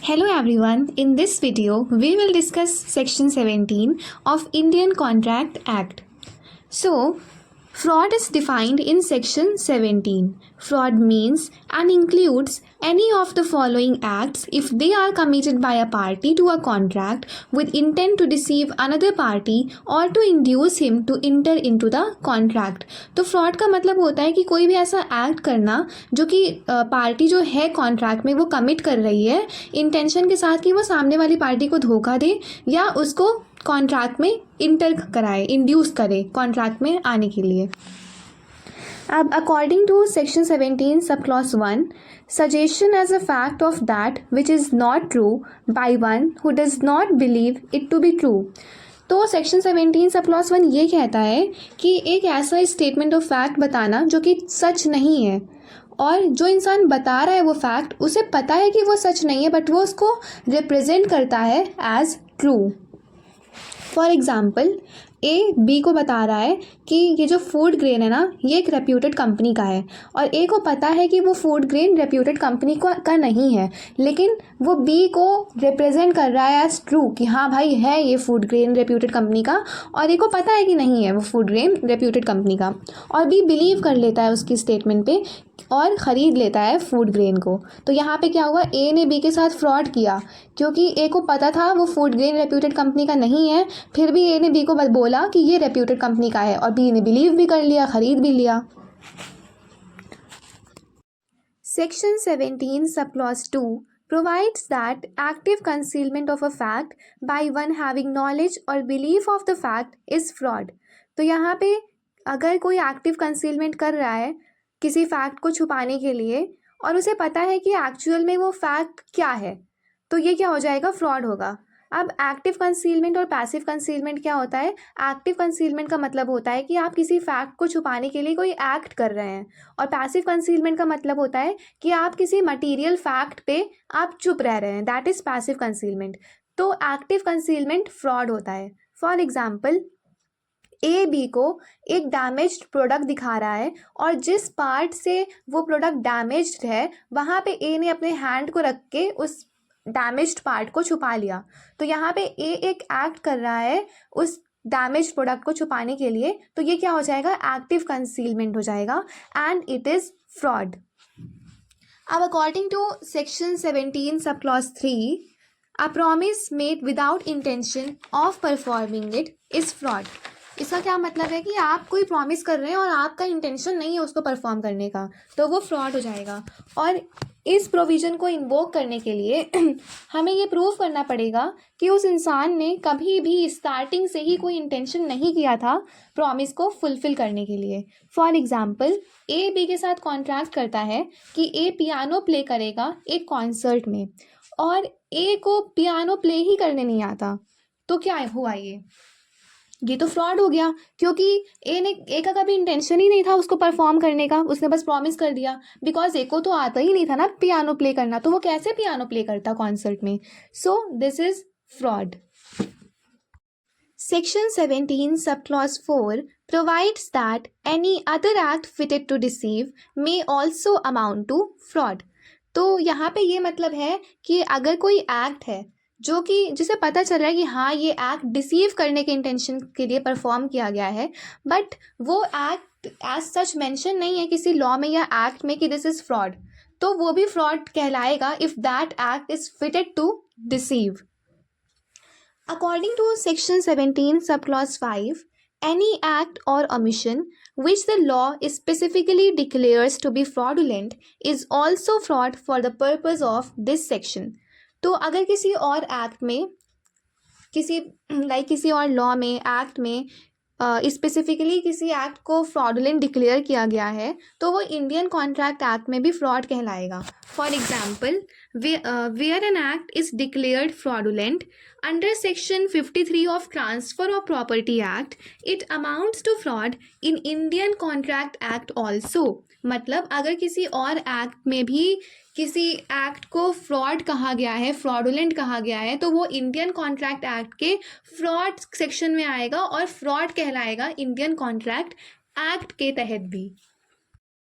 Hello everyone, in this video we will discuss section 17 of Indian Contract Act. So, fraud is defined in section 17. Fraud means and includes any of the following acts if they are committed by a party to a contract with intent to deceive another party or to induce him to enter into the contract. तो fraud का मतलब होता है कि कोई भी ऐसा act करना जो कि पार्टी जो है कॉन्ट्रैक्ट में वो कमिट कर रही है इंटेंशन के साथ कि वो सामने वाली पार्टी को धोखा दे या उसको कॉन्ट्रैक्ट में इंटर कराए, इंड्यूस करे कॉन्ट्रैक्ट में आने के लिए. अब according to section 17 sub clause 1, suggestion as a fact of that which is not true by one who does not believe it to be true. तो सेक्शन 17 सब क्लॉज 1 ये कहता है कि एक ऐसा स्टेटमेंट ऑफ फैक्ट बताना जो कि सच नहीं है और जो इंसान बता रहा है वो फैक्ट उसे पता है कि वो सच नहीं है बट वो उसको रिप्रेजेंट करता है as true. For example A B को बता रहा है कि ये जो फूड ग्रेन है ना ये एक रेप्यूटेड कंपनी का है और ए को पता है कि वो फूड ग्रेन रेप्यूटेड कंपनी का नहीं है, लेकिन वो बी को रिप्रेजेंट कर रहा है एज ट्रू कि हाँ भाई है ये फूड ग्रेन रेप्यूटेड कंपनी का, और ए को पता है कि नहीं है वो फूड ग्रेन रेप्यूटेड कंपनी का, और बी बिलीव कर लेता है उसकी स्टेटमेंट पे और ख़रीद लेता है फूड ग्रेन को. तो यहाँ पे क्या हुआ, ए ने बी के साथ फ्रॉड किया क्योंकि ए को पता था वो फूड ग्रेन रेप्यूटेड कंपनी का नहीं है, फिर भी ए ने बी को बोला कि ये रेप्यूटेड कंपनी का है और बी ने बिलीव भी कर लिया, ख़रीद भी लिया. Section 17 sub clause 2 provides that active concealment of a fact by one having knowledge or belief of the fact is fraud. तो यहाँ पे अगर कोई एक्टिव कंसीलमेंट कर रहा है किसी फैक्ट को छुपाने के लिए और उसे पता है कि एक्चुअल में वो फैक्ट क्या है, तो ये क्या हो जाएगा, फ्रॉड होगा. अब एक्टिव कंसीलमेंट और पैसिव कंसीलमेंट क्या होता है. एक्टिव कंसीलमेंट का मतलब होता है कि आप किसी फैक्ट को छुपाने के लिए कोई एक्ट कर रहे हैं, और पैसिव कंसीलमेंट का मतलब होता है कि आप किसी मटेरियल फैक्ट पे आप चुप रह रहे हैं, दैट इज़ पैसिव कंसीलमेंट. तो एक्टिव कंसीलमेंट फ्रॉड होता है. फॉर एग्जाम्पल ए बी को एक डैमेज्ड प्रोडक्ट दिखा रहा है और जिस पार्ट से वो प्रोडक्ट डैमेज्ड है वहाँ पे ए ने अपने हैंड को रख के उस डैमेज्ड पार्ट को छुपा लिया. तो यहाँ पे ए एक एक्ट कर रहा है उस डैमेज्ड प्रोडक्ट को छुपाने के लिए, तो ये क्या हो जाएगा, एक्टिव कंसीलमेंट हो जाएगा एंड इट इज़ फ्रॉड. अब according to section 17 sub clause 3, a promise made without intention of performing it is fraud. इसका क्या मतलब है कि आप कोई प्रॉमिस कर रहे हैं और आपका इंटेंशन नहीं है उसको परफॉर्म करने का, तो वो फ्रॉड हो जाएगा. और इस प्रोविज़न को इन्वोक करने के लिए हमें ये प्रूव करना पड़ेगा कि उस इंसान ने कभी भी स्टार्टिंग से ही कोई इंटेंशन नहीं किया था प्रॉमिस को फुलफ़िल करने के लिए. फॉर एग्ज़ाम्पल ए बी के साथ कॉन्ट्रैक्ट करता है कि ए पियानो प्ले करेगा एक कॉन्सर्ट में और ए को पियानो प्ले ही करने नहीं आता, तो क्या हुआ, ये तो फ्रॉड हो गया क्योंकि ए का कभी इंटेंशन ही नहीं था उसको परफॉर्म करने का, उसने बस प्रॉमिस कर दिया. बिकॉज ए को तो आता ही नहीं था ना पियानो प्ले करना, तो वो कैसे पियानो प्ले करता कॉन्सर्ट में. So this is fraud. Section 17 sub clause 4 provides that any other act fitted to deceive may also amount to fraud. तो यहाँ पे ये मतलब है कि अगर कोई एक्ट है जो कि जिसे पता चल रहा है कि हाँ ये एक्ट डिसीव करने के इंटेंशन के लिए परफॉर्म किया गया है, बट वो एक्ट एज सच मेंशन नहीं है किसी लॉ में या एक्ट में कि दिस इज़ फ्रॉड, तो वो भी फ्रॉड कहलाएगा if that act is fitted to deceive. According to section 17 sub clause 5, any act or omission which the law specifically declares to be fraudulent is also fraud for the purpose of this section. तो अगर किसी और act में किसी और law में act में specifically किसी एक्ट को फ्रॉडुलेंट डिक्लेयर किया गया है तो वो इंडियन कॉन्ट्रैक्ट एक्ट में भी फ्रॉड कहलाएगा. For example where an act is declared fraudulent under section 53 of transfer of property act it amounts to fraud in Indian contract act also. मतलब अगर किसी और एक्ट में भी किसी एक्ट को फ्रॉड कहा गया है, फ्रॉडुलेंट कहा गया है, तो वो इंडियन कॉन्ट्रैक्ट एक्ट के फ्रॉड सेक्शन में आएगा और फ्रॉड कहलाएगा इंडियन कॉन्ट्रैक्ट एक्ट के तहत भी.